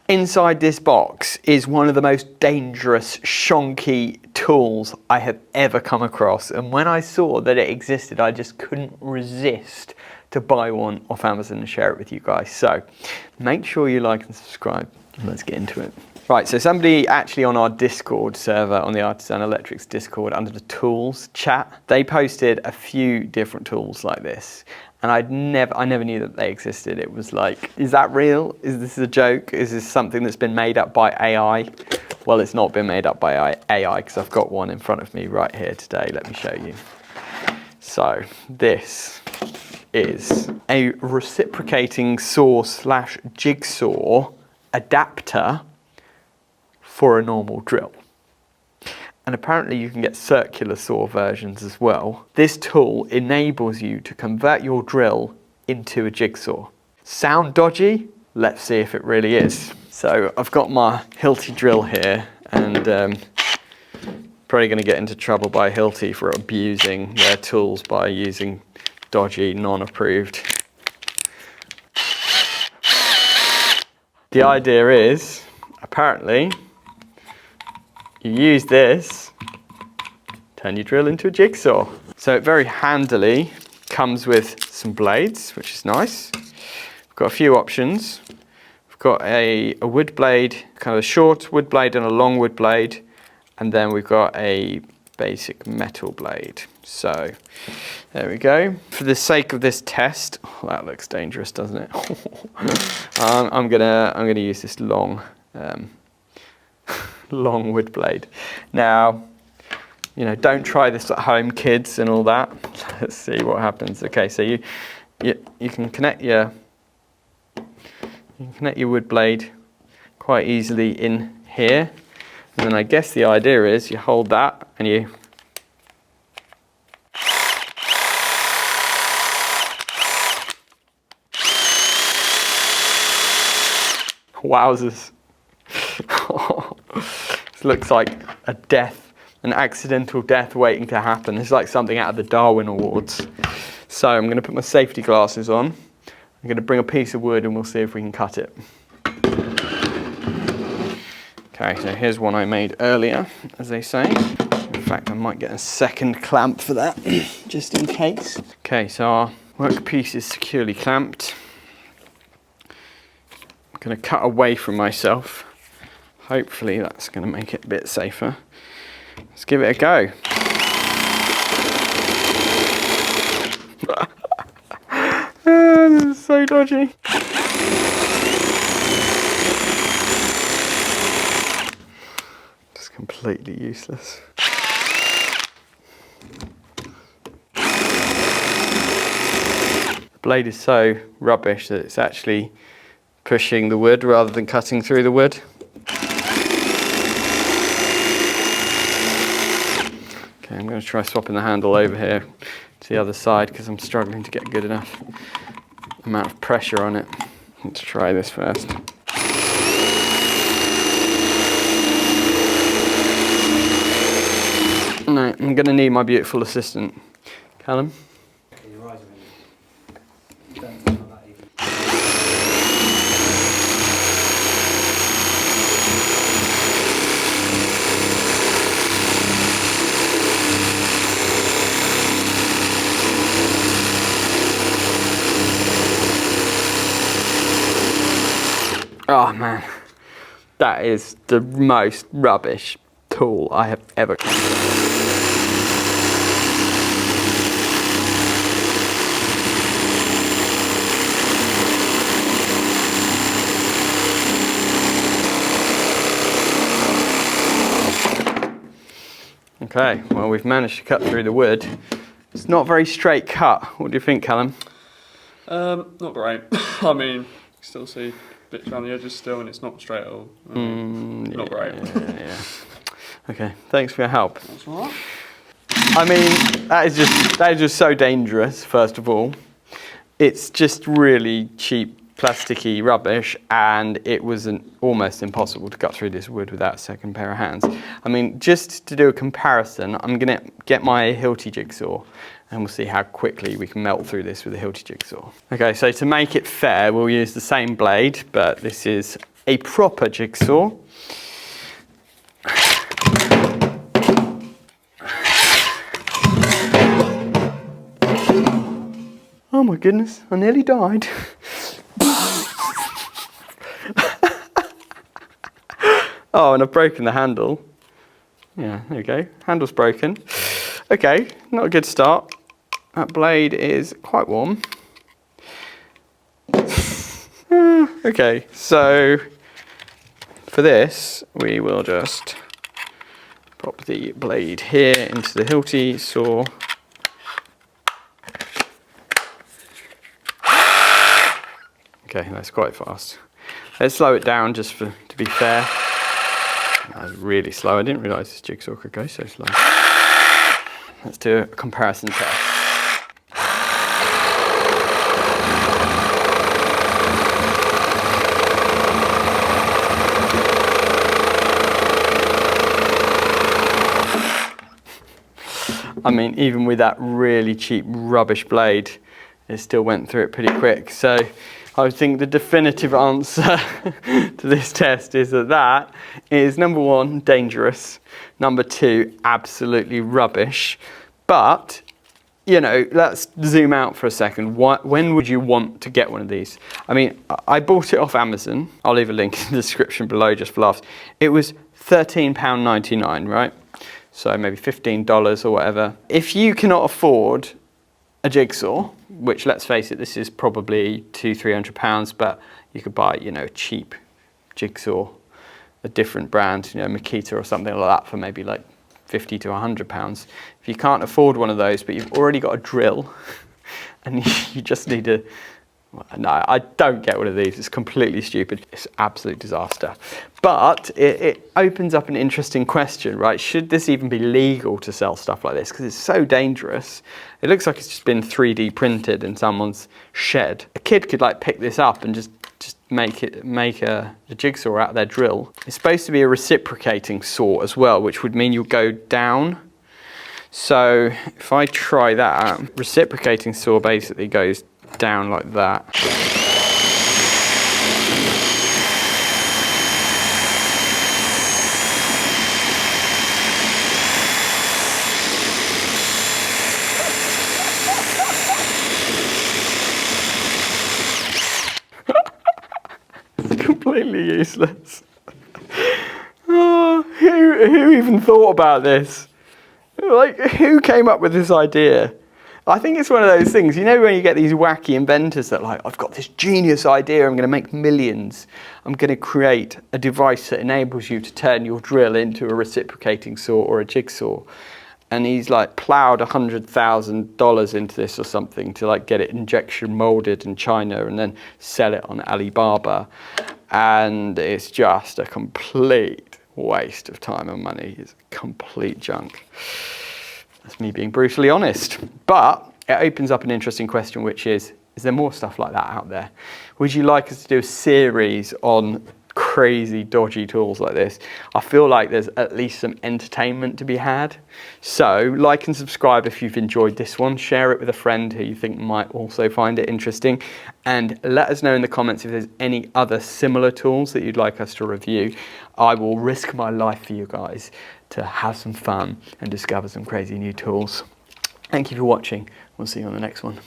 Inside this box is one of the most dangerous, shonky tools I have ever come across. And when I saw that it existed, I just couldn't resist to buy one off Amazon and share it with you guys. So make sure you like and subscribe. Let's get into it. Right, so somebody actually on our Discord server, on the Artisan Electrics Discord, under the tools chat, they posted a few different tools like this. And I never knew that they existed. It was like, is that real? Is this a joke? Is this something that's been made up by AI? Well, it's not been made up by AI because I've got one in front of me right here today. Let me show you. So this is a reciprocating saw/jigsaw adapter for a normal drill. And apparently you can get circular saw versions as well. This tool enables you to convert your drill into a jigsaw. Sound dodgy? Let's see if it really is. So I've got my Hilti drill here, and probably going to get into trouble by Hilti for abusing their tools by using dodgy, non-approved. The idea is, apparently, you use this, turn your drill into a jigsaw. So it very handily comes with some blades, which is nice. We've got a few options. We've got a wood blade, kind of a short wood blade and a long wood blade, and then we've got a basic metal blade. So there we go. For the sake of this test, oh, that looks dangerous, doesn't it? I'm gonna use this long wood blade. Now, you know, don't try this at home, kids, and all that. Let's see what happens. Okay, so you can connect your wood blade quite easily in here, and then I guess the idea is you hold that and you wowzers. This looks like a death, an accidental death waiting to happen. It's like something out of the Darwin Awards. So I'm going to put my safety glasses on. I'm going to bring a piece of wood and we'll see if we can cut it. Okay, so here's one I made earlier, as they say. In fact, I might get a second clamp for that, just in case. Okay, so our workpiece is securely clamped. I'm going to cut away from myself. Hopefully that's going to make it a bit safer. Let's give it a go. This is so dodgy. Just completely useless. The blade is so rubbish that it's actually pushing the wood rather than cutting through the wood. Okay, I'm going to try swapping the handle over here to the other side because I'm struggling to get a good enough amount of pressure on it. Let's try this first. No, I'm going to need my beautiful assistant. Callum? Oh man, that is the most rubbish tool I have ever come across. Okay, well we've managed to cut through the wood. It's not a very straight cut. What do you think, Callum? Not great. I mean, you can still see bits around the edges still, and it's not straight at all. Not great. Yeah. Okay, thanks for your help. That's all right. I mean, that is just so dangerous. First of all, it's just really cheap, plasticky rubbish, and it was almost impossible to cut through this wood without a second pair of hands. I mean, just to do a comparison, I'm gonna get my Hilti jigsaw, and we'll see how quickly we can melt through this with a Hilti jigsaw. Okay, so to make it fair, we'll use the same blade, but this is a proper jigsaw. Oh my goodness, I nearly died. Oh, and I've broken the handle. Yeah, there we go. Handle's broken. Okay, not a good start. That blade is quite warm. Okay, so for this, we will just pop the blade here into the Hilti saw. Okay, that's quite fast. Let's slow it down just to be fair. That was really slow. I didn't realise this jigsaw could go so slow. Let's do a comparison test. I mean, even with that really cheap rubbish blade, it still went through it pretty quick. So I think the definitive answer to this test is that is number one, dangerous. Number two, absolutely rubbish. But, you know, let's zoom out for a second. When would you want to get one of these? I mean, I bought it off Amazon. I'll leave a link in the description below just for laughs. It was £13.99, right? So maybe $15 or whatever. If you cannot afford a jigsaw, which let's face it, this is probably £200-300, but you could buy, you know, a cheap jigsaw, a different brand, you know, Makita or something like that for maybe like £50 to £100. If you can't afford one of those, but you've already got a drill and you just need a, no, I don't get one of these. It's completely stupid. It's an absolute disaster. But it opens up an interesting question, right? Should this even be legal to sell stuff like this? Because it's so dangerous. It looks like it's just been 3D printed in someone's shed. A kid could like pick this up and just make a jigsaw out of their drill. It's supposed to be a reciprocating saw as well, which would mean you'll go down. So if I try that, reciprocating saw basically goes down like that. It's completely useless. Oh, who even thought about this? Like, who came up with this idea? I think it's one of those things, you know, when you get these wacky inventors that like, I've got this genius idea, I'm going to make millions. I'm going to create a device that enables you to turn your drill into a reciprocating saw or a jigsaw. And he's like plowed $100,000 into this or something to like get it injection molded in China and then sell it on Alibaba. And it's just a complete waste of time and money. It's complete junk. That's me being brutally honest. But it opens up an interesting question, which is there more stuff like that out there? Would you like us to do a series on crazy, dodgy tools like this? I feel like there's at least some entertainment to be had. So like and subscribe if you've enjoyed this one. Share it with a friend who you think might also find it interesting. And let us know in the comments if there's any other similar tools that you'd like us to review. I will risk my life for you guys to have some fun and discover some crazy new tools. Thank you for watching. We'll see you on the next one.